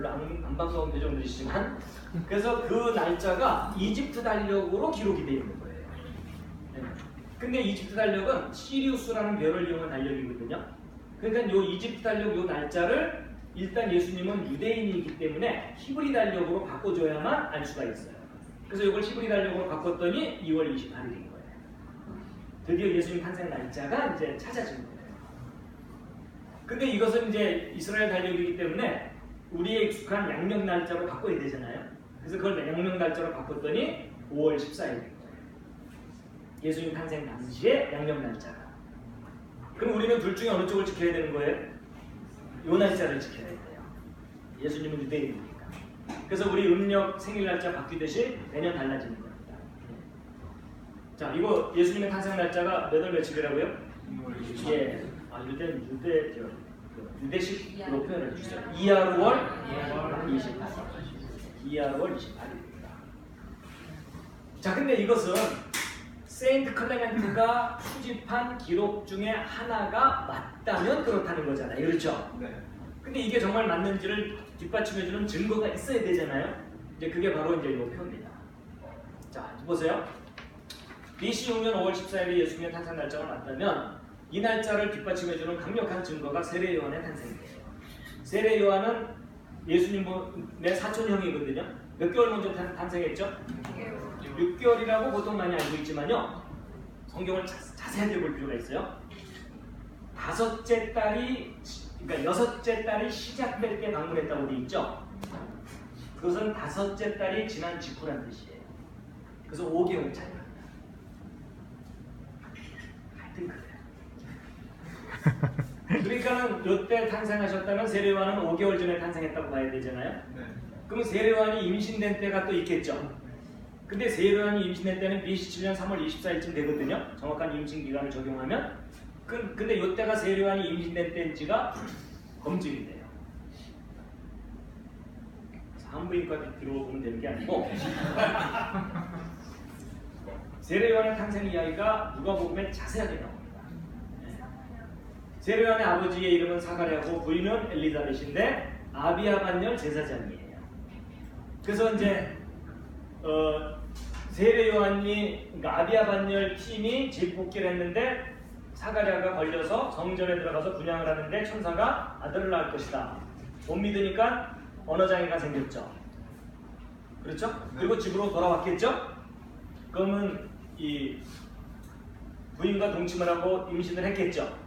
별로 안 반가운 표정들이시지만 그래서 그 날짜가 이집트 달력으로 기록이 되어 있는 거예요. 네. 근데 이집트 달력은 시리우스라는 별을 이용한 달력이거든요. 그러니까 이 이집트 달력 이 날짜를 일단 예수님은 유대인이기 때문에 히브리 달력으로 바꿔줘야만 알 수가 있어요. 그래서 이걸 히브리 달력으로 바꿨더니 2월 28일인 거예요. 드디어 예수님 탄생 날짜가 이제 찾아진 거예요. 근데 이것은 이제 이스라엘 달력이기 때문에 우리의 익숙한 양력 날짜로 바꿔야 되잖아요. 그래서 그걸 양력 날짜로 바꿨더니 5월 14일인 거예요. 예수님 탄생 당시에 양력 날짜가. 그럼 우리는 둘 중에 어느 쪽을 지켜야 되는 거예요? 요 날짜를 지켜야 돼요. 예수님은 유대인이니까. 그래서 우리 음력 생일 날짜 바뀌듯이 매년 달라지는 겁니다. 자, 이거 예수님의 탄생 날짜가 몇 월 며칠이라고요? 예. 유대식으로 표현해 주세요. 이하로 월 28일. 이하로 월 28일입니다. 자, 근데 이것은 세인트 클레멘트가 수집한 기록 중에 하나가 맞다면 그렇다는 거잖아요. 그렇죠? 네. 근데 이게 정말 맞는지를 뒷받침해주는 증거가 있어야 되잖아요. 이제 그게 바로 이제 이 표입니다. 자, 보세요. BC 6년 5월 14일이 예수님의 탄생 날짜가 맞다면 이 날짜를 뒷받침해주는 강력한 증거가 세례 요한의 탄생이에요. 세례 요한은 예수님의 사촌형이거든요. 몇 개월 먼저 탄생했죠? 6개월이라고 보통 많이 알고 있지만요. 성경을 자세하게 볼 필요가 있어요. 그러니까 여섯째 딸이 시작될 때 방문했다고 돼 있죠. 그것은 다섯째 딸이 지난 직후란 뜻이에요. 그래서 5개월 차이입니다. 하여튼 그래요. 그러니까는 이때 탄생하셨다면 세례요한은 5개월 전에 탄생했다고 봐야 되잖아요. 네. 그러면 세례요한이 임신된 때가 또 있겠죠. 근데 세례요한이 임신된 때는 BC 7년 3월 24일쯤 되거든요. 정확한 임신 기간을 적용하면. 근데 이때가 세례요한이 임신된 때인지가 검증이 돼요. 산부인과 들어보면 되는 게 아니고 세례요한의 탄생 이야기가 누가복음에 자세하게 나옵니다. 세례요한의 아버지의 이름은 사가랴고 부인은 엘리사벳인데 아비야 반열 제사장이에요. 그래서 이제 세례요한이 그러니까 아비야 반열 팀이 재복귀를 했는데 사가랴가 걸려서 성전에 들어가서 분향을 하는데 천사가 아들을 낳을 것이다. 못 믿으니까 언어장애가 생겼죠. 그렇죠? 그리고 집으로 돌아왔겠죠? 그러면 이 부인과 동침을 하고 임신을 했겠죠.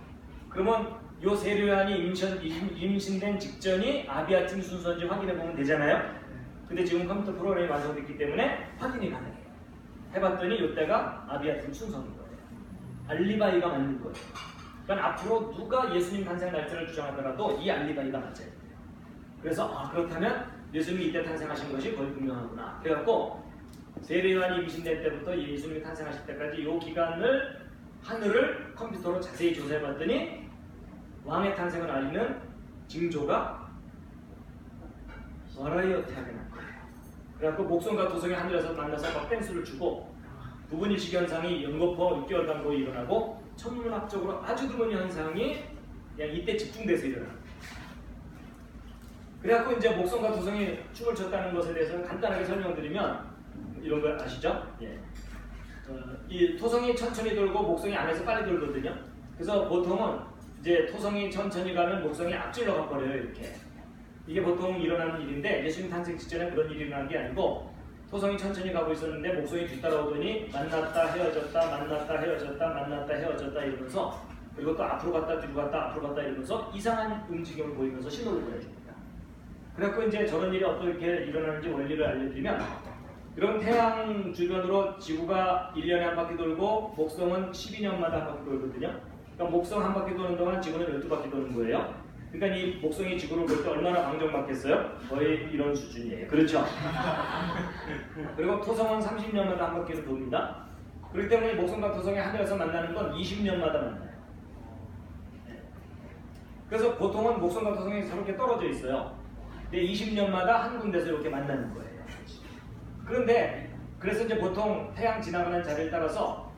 그러면 요 세례요한이 임신된 직전이 아비아 팀 순서인지 확인해 보면 되잖아요. 근데 지금 컴퓨터 프로그램이 완성됐기 때문에 확인이 가능해요. 해봤더니 이때가 아비아 팀 순서인 거예요. 알리바이가 맞는 거예요. 그러니까 앞으로 누가 예수님 탄생 날짜를 주장하더라도 이 알리바이가 맞아야 돼요. 그래서 그렇다면 예수님이 이때 탄생하신 것이 거의 분명하구나. 그래갖고 세례요한이 임신될 때부터 예수님이 탄생하실 때까지 이 기간을 하늘을 컴퓨터로 자세히 조사해봤더니 왕의 탄생을 알리는 징조가 와라이어티하게 난 거예요. 그래갖고 목성과 도성이 하늘에서 만나서 막 댄스를 추고 부분일식 현상이 연거푸 6개월간 거의 일어나고 천문학적으로 아주 드문 현상이 그냥 이때 집중돼서 일어납니다. 그래갖고 이제 목성과 도성이 춤을 췄다는 것에 대해서 간단하게 설명드리면 이런 거 아시죠? 예. 이 토성이 천천히 돌고 목성이 안에서 빨리 돌거든요. 그래서 보통은 이제 토성이 천천히 가면 목성이 앞질러 가버려요. 이렇게. 이게 보통 일어나는 일인데 예수님 탄생 직전에 그런 일이 일어난 게 아니고 토성이 천천히 가고 있었는데 목성이 뒤따라오더니 만났다 헤어졌다 만났다 헤어졌다 만났다 헤어졌다 이러면서 그리고 또 앞으로 갔다 뒤로 갔다 앞으로 갔다 이러면서 이상한 움직임을 보이면서 신호를 보내줍니다. 그래갖고 이제 저런 일이 어떻게 일어나는지 원리를 알려드리면 그럼 태양 주변으로 지구가 1년에 한 바퀴 돌고 목성은 12년마다 한 바퀴 돌거든요. 그러니까 목성 한 바퀴 도는 동안 지구는 12바퀴 도는 거예요. 그러니까 이 목성이 지구를 볼 때 얼마나 방정맞겠어요? 거의 이런 수준이에요. 그렇죠? 그리고 토성은 30년마다 한 바퀴를 돕니다. 그렇기 때문에 목성과 토성이 하늘에서 만나는 건 20년마다 만나요. 그래서 보통은 목성과 토성이 서로 이렇게 떨어져 있어요. 근데 20년마다 한 군데서 이렇게 만나는 거예요. 그런데 그래서 이제 보통 태양 지나가는 자리를 따라서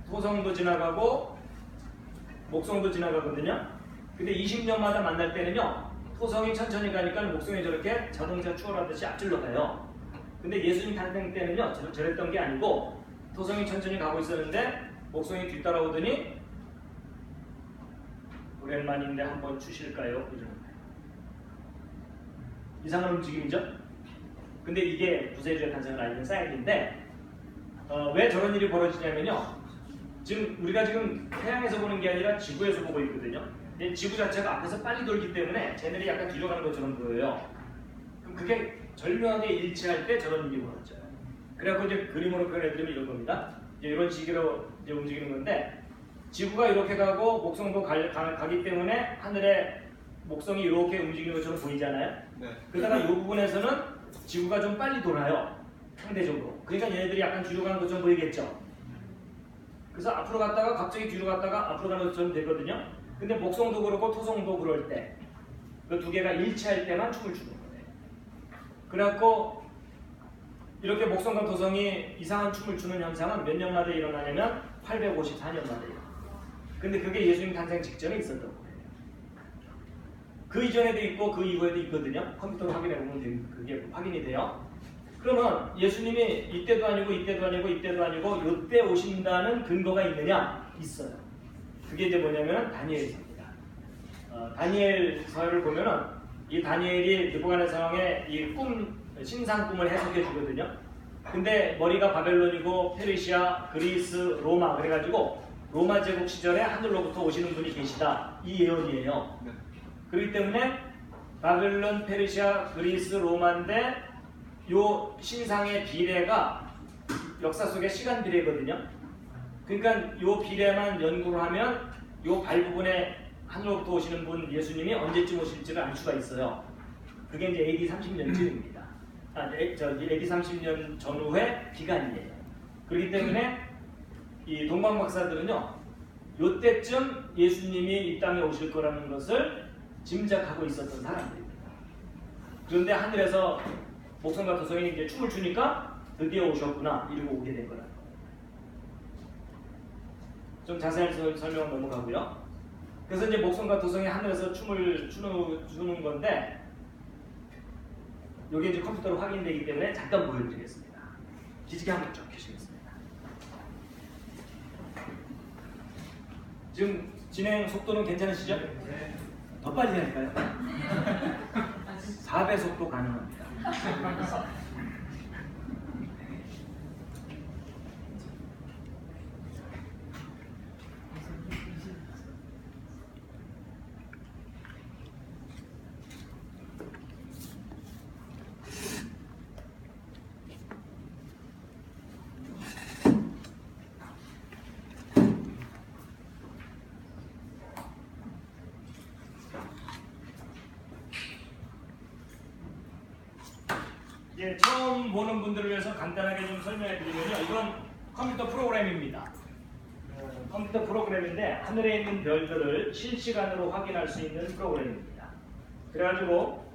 토성도 지나가고 목성도 지나가거든요. 근데 20년마다 만날 때는요, 토성이 천천히 가니까 목성이 저렇게 자동차 추월하듯이 앞질러 가요. 근데 예수님 탄생 때는요, 저랬던 게 아니고 토성이 천천히 가고 있었는데 목성이 뒤따라오더니 오랜만인데 한번 추실까요? 이상한 움직임이죠? 근데 이게 구세주의 탄생을 알리는 사인인데 왜 저런 일이 벌어지냐면요, 지금 우리가 지금 태양에서 보는 게 아니라 지구에서 보고 있거든요. 근데 지구 자체가 앞에서 빨리 돌기 때문에 쟤네들이 약간 뒤로 가는 것처럼 보여요. 그럼 그게 절묘하게 일치할 때 저런 일이 벌어져요. 그래갖고 이제 그림으로 표현해드리면 이런 겁니다. 이제 이런 식으로 이제 움직이는 건데, 지구가 이렇게 가고 목성도 가기 때문에 하늘에 목성이 이렇게 움직이는 것처럼 보이잖아요. 네. 그러다가 이 부분에서는 지구가 좀 빨리 돌아요, 상대적으로. 그러니까 얘네들이 약간 뒤로 가는 것처럼 보이겠죠. 그래서 앞으로 갔다가 갑자기 뒤로 갔다가 앞으로 가는 것처럼 되거든요. 근데 목성도 그렇고 토성도 그럴 때 그 두 개가 일치할 때만 춤을 추는 거예요. 그래갖고 이렇게 목성과 토성이 이상한 춤을 추는 현상은 몇 년 만에 일어나냐면 854년 만에 일어나요. 근데 그게 예수님 탄생 직전에 있었던 거예요. 그 이전에도 있고 그 이후에도 있거든요. 컴퓨터로 확인해보면 그게 확인이 돼요. 그러면 예수님이 이때도 아니고 이때도 아니고 이때도 아니고 이때 오신다는 근거가 있느냐? 있어요. 그게 이제 뭐냐면 다니엘서입니다. 다니엘서를 보면은 이 다니엘이 느부갓네살왕의 이 신상 꿈을 해석해 주거든요. 근데 머리가 바벨론이고 페르시아, 그리스, 로마 그래가지고 로마 제국 시절에 하늘로부터 오시는 분이 계시다, 이 예언이에요. 그렇기 때문에 바벨론, 페르시아, 그리스, 로마인데 요 신상의 비례가 역사 속의 시간 비례거든요. 그러니까 요 비례만 연구를 하면 요 발 부분에 하늘로부터 오시는 분 예수님이 언제쯤 오실지를 알 수가 있어요. 그게 이제 AD 30년쯤입니다. AD 30년 전후의 기간이에요. 그렇기 때문에 이 동방박사들은요, 요때쯤 예수님이 이 땅에 오실 거라는 것을 짐작하고 있었던 사람들입니다. 그런데 하늘에서 목성과 토성이 이제 춤을 추니까 드디어 오셨구나, 이러고 오게 된 거라는 거예요. 좀 자세한 설명은 넘어가고요. 그래서 이제 목성과 토성이 하늘에서 춤을 추는 건데, 이게 이제 컴퓨터로 확인되기 때문에 잠깐 보여드리겠습니다. 기지개 한번 쭉 켜시겠습니다. 지금 진행 속도는 괜찮으시죠? 네. 더 빨리 할까요? 4배 속도 가능합니다. 이제 처음 보는 분들을 위해서 간단하게 좀 설명해 드리면요, 이건 컴퓨터 프로그램입니다. 컴퓨터 프로그램인데 하늘에 있는 별들을 실시간으로 확인할 수 있는 프로그램입니다. 그래가지고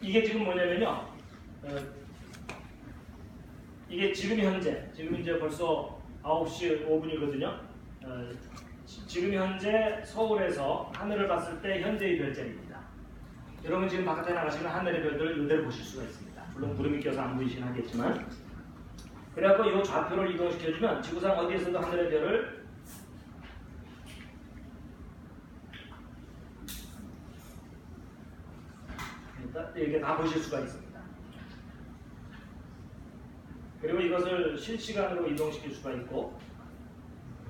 이게 지금 뭐냐면요, 이게 지금 이제 벌써 9시 5분이거든요. 지금 현재 서울에서 하늘을 봤을 때 현재의 별자리입니다. 여러분 지금 바깥에 나가시면 하늘의 별들을 이대로 보실 수가 있습니다. 물론 구름이 껴서 안 보이긴 하겠지만, 그래갖고 이 좌표를 이동시켜주면 지구상 어디에서도 하늘의 별을 이렇게 다 보실 수가 있습니다. 그리고 이것을 실시간으로 이동시킬 수가 있고,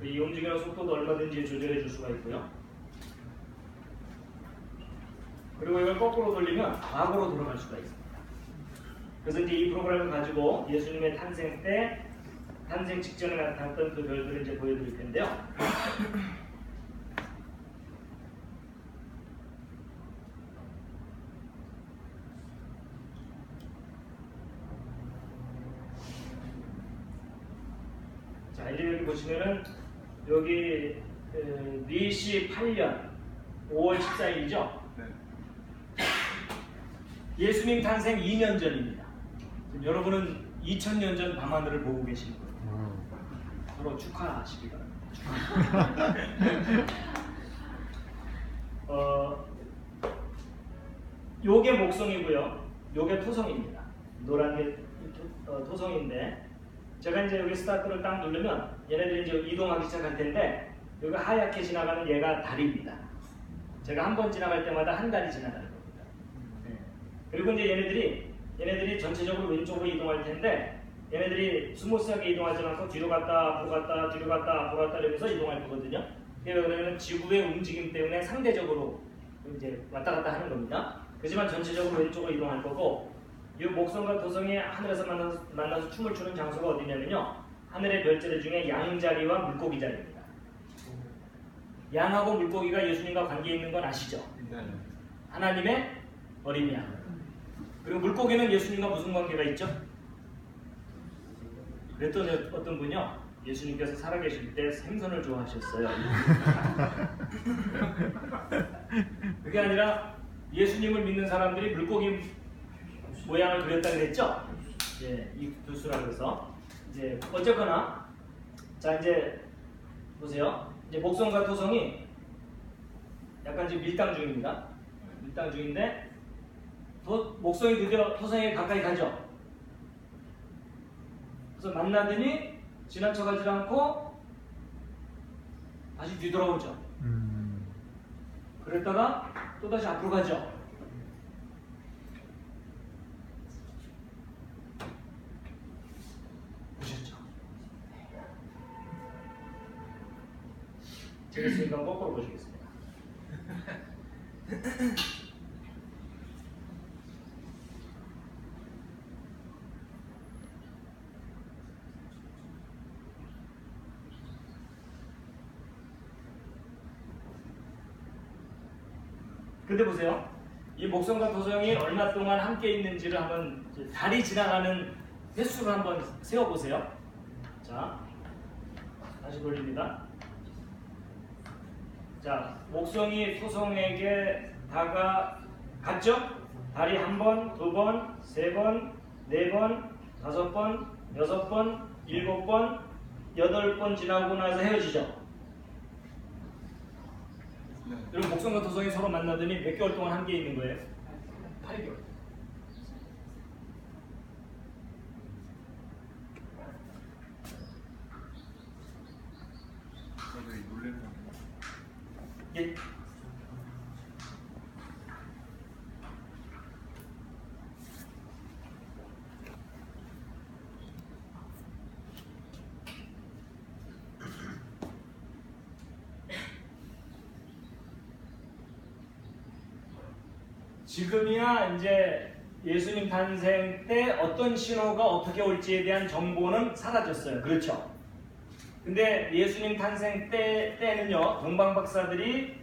이 움직이는 속도도 얼마든지 조절해 줄 수가 있고요. 그리고 이걸 거꾸로 돌리면 과거로 돌아갈 수가 있습니다. 그래서 이제 이 프로그램을 가지고 예수님의 탄생 때, 탄생 직전에 나타났던 그 별들을 이제 보여드릴 텐데요. 자, 이제 여기 보시면은 여기 BC 8년 5월 14일이죠. 예수님 탄생 2년 전입니다. 여러분은 2000년 전 밤하늘을 보고 계시는 거예요. 앞으로 축하하시기 바랍니다. 요게 목성이고요. 요게 토성입니다. 노란 게 토성인데 제가 이제 여기 스타트를 딱 누르면 얘네들이 이제 이동하기 시작할 텐데 여기 하얗게 지나가는 얘가 달입니다. 제가 한 번 지나갈 때마다 한 달이 지나가는 겁니다. 네. 그리고 이제 얘네들이 전체적으로 왼쪽으로 이동할 텐데 얘네들이 스무스하게 이동하지 않고 뒤로 갔다 앞으로 갔다 뒤로 갔다 앞으로 갔다 이러면서 이동할 거거든요. 그러면 지구의 움직임 때문에 상대적으로 이제 왔다 갔다 하는 겁니다. 그렇지만 전체적으로 왼쪽으로 이동할 거고 이 목성과 토성이 하늘에서 만나서 춤을 추는 장소가 어디냐면요. 하늘의 별자리 중에 양자리와 물고기 자리입니다. 양하고 물고기가 예수님과 관계 있는 건 아시죠? 네. 하나님의 어린 양. 그리고 물고기는 예수님과 무슨 관계가 있죠? 그랬더니 어떤 분이요. 예수님께서 살아계실 때 생선을 좋아하셨어요. 그게 아니라 예수님을 믿는 사람들이 물고기 모양을 그렸다 그랬죠? 예, 이 두수라 그래서 이제 어쨌거나 자 이제 보세요. 이제 목성과 토성이 약간 지금 밀당 중입니다. 밀당 중인데 목성이 드디어 토성에 가까이 가죠. 그래서 만나더니 지나쳐가지 않고 다시 뒤돌아오죠. 그랬다가 또 다시 앞으로 가죠. 보셨죠? 제가 쓰니까 거꾸로 보시겠습니다. 근데 보세요. 이 목성과 토성이 얼마 동안 함께 있는지를 한번 달이 지나가는 횟수를 한번 세어보세요. 자, 다시 돌립니다. 자, 목성이 토성에게 다가갔죠? 달이 한 번, 두 번, 세 번, 네 번, 다섯 번, 여섯 번, 일곱 번, 여덟 번 지나고 나서 헤어지죠? 네. 여러분 목성과 토성이 서로 만나더니 몇 개월 동안 함께 있는 거예요? 8개월. 저도 놀래는 거. 예. 지금이야 이제 예수님 탄생 때 어떤 신호가 어떻게 올지에 대한 정보는 사라졌어요. 그렇죠? 근데 예수님 탄생 때는요, 동방박사들이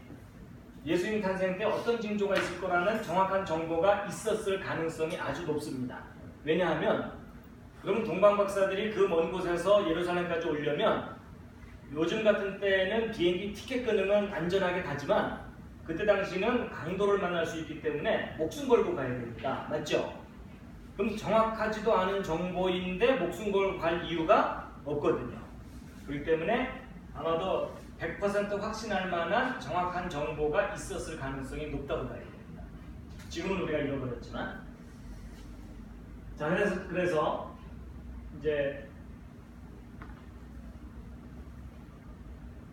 예수님 탄생 때 어떤 징조가 있을 거라는 정확한 정보가 있었을 가능성이 아주 높습니다. 왜냐하면, 그러면 동방박사들이 그 먼 곳에서 예루살렘까지 오려면 요즘 같은 때는 비행기 티켓 끊으면 안전하게 가지만 그때 당시는 강도를 만날 수 있기 때문에 목숨 걸고 가야 됩니다. 맞죠? 그럼 정확하지도 않은 정보인데 목숨 걸고 갈 이유가 없거든요. 그렇기 때문에 아마도 100% 확신할 만한 정확한 정보가 있었을 가능성이 높다고 봐야 됩니다. 지금은 우리가 잃어버렸지만. 자, 그래서 이제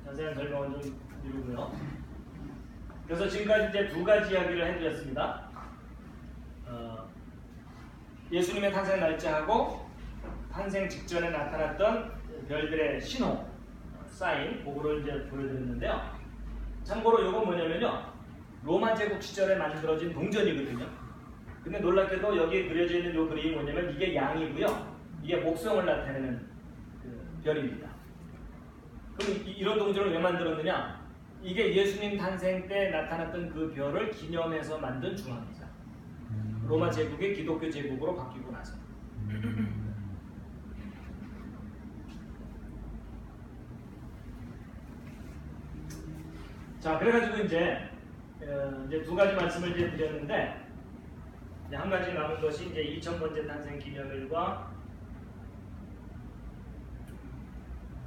자세한 설명은 좀 미루고요. 그래서 지금까지 이제 두 가지 이야기를 해드렸습니다. 예수님의 탄생 날짜하고 탄생 직전에 나타났던 별들의 신호, 사인, 그거를 이제 보여드렸는데요. 참고로 이건 뭐냐면요, 로마 제국 시절에 만들어진 동전이거든요. 근데 놀랍게도 여기에 그려져 있는 이 그림이 뭐냐면 이게 양이고요, 이게 목성을 나타내는 그 별입니다. 그럼 이런 동전을 왜 만들었느냐? 이게 예수님 탄생 때 나타났던 그 별을 기념해서 만든 중앙이죠. 로마 제국이 기독교 제국으로 바뀌고 나서. 자, 그래가지고 이제 두 가지 말씀을 이제 드렸는데, 이제 한 가지 남은 것이 이제 2000번째 탄생 기념일과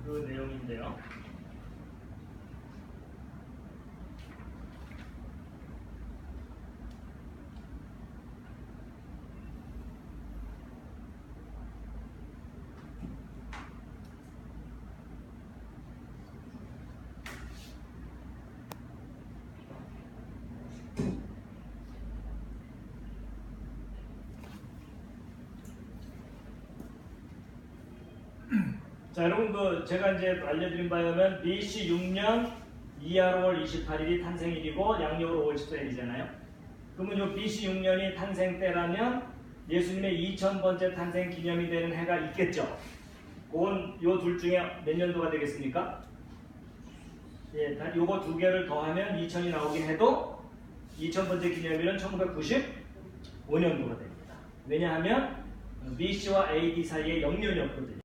그 내용인데요. 자, 여러분 그 제가 이제 알려드린 바에 의하면 BC 6년 2월 5월 28일이 탄생일이고 양력으로 5월 14일이잖아요. 그러면 요 BC 6년이 탄생 때라면 예수님의 2000번째 탄생 기념이 되는 해가 있겠죠. 그건 요 둘 중에 몇 년도가 되겠습니까? 예, 요거 두 개를 더하면 2000이 나오긴 해도 2000번째 기념일은 1995년도가 됩니다. 왜냐하면 BC와 AD 사이에 0년이 없거든요.